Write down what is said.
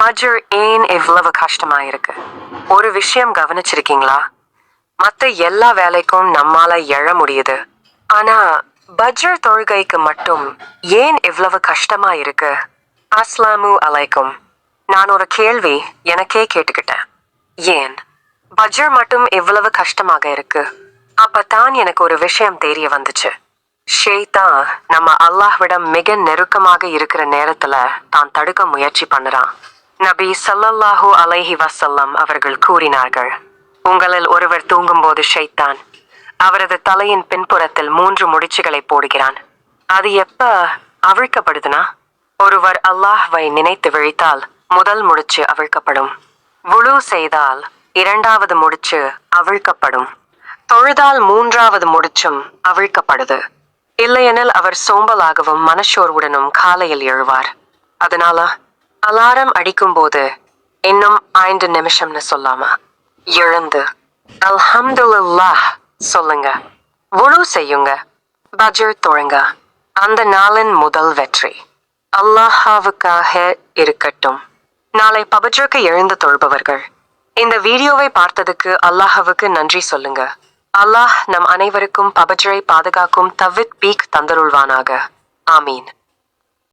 பஜ்ர் ஏன் இவ்வளவு கஷ்டமா இருக்கு? ஒரு விஷயம் கவனிச்சிருக்கீங்களா? மத்த எல்லா வேலைக்கும் நம்மால எழ முடியுது. ஆனா பஜ்ர் தொழுகைக்கு மட்டும் ஏன் இவ்வளவு கஷ்டமா இருக்கு? அஸ்லாமு அலைக்கும். நான் ஒரு கேள்வி எனக்கே கேட்டுக்கிட்டேன். ஏன் பஜ்ர் மட்டும் இவ்வளவு கஷ்டமாக இருக்கு? அப்பதான் எனக்கு ஒரு விஷயம் தெரிய வந்துச்சு. ஷைத்தான் நம்ம அல்லாஹ்விடம் மிக நெருக்கமாக இருக்கிற நேரத்துல தான் தடுக்க முயற்சி பண்ணுறான். நபி ஸல்லல்லாஹு அலைஹி வஸல்லம் அவர்கள் கூறினார்கள், உங்களில் ஒருவர் தூங்கும்போது ஷைத்தான் அவரது தலையின் பின்புறத்தில் 3 முடிச்சுகளை போடுகிறான். அது எப்ப அவிழ்க்கப்படுதுனா, ஒருவர் அல்லாஹ்வை நினைத்து விழித்தால் முதல் முடிச்சு அவிழ்க்கப்படும். வுளு செய்தால் 2வது முடிச்சு அவிழ்க்கப்படும். தொழுதால் 3வது முடிச்சும் அவிழ்க்கப்படுது. இல்லையெனில் அவர் சோம்பலாகவும் மனச்சோர்வுடனும் காலையில் எழுவார். அதனால அலாரம் அடிக்கும்போது இன்னும் 5 நிமிஷம்னு சொல்லாம எழுந்து அல்ஹம்துலில்லாஹ் சொல்லுங்க. வுளு செய்யுங்க. பஜ்ர் தொழுங்க. அந்த நாளின் முதல் வெற்றி அல்லாஹ்வுக்காக இருக்கட்டும். நாளை பஜ்ருக்கு எழுந்து தொழுபவர்கள் இந்த வீடியோவை பார்த்ததுக்கு அல்லாஹ்வுக்கு நன்றி சொல்லுங்க. அல்லாஹ் நம் அனைவருக்கும் பஜ்ரை பாதுகாக்கும் தவ்ஃபீக் தந்தருள்வானாக. ஆமீன்.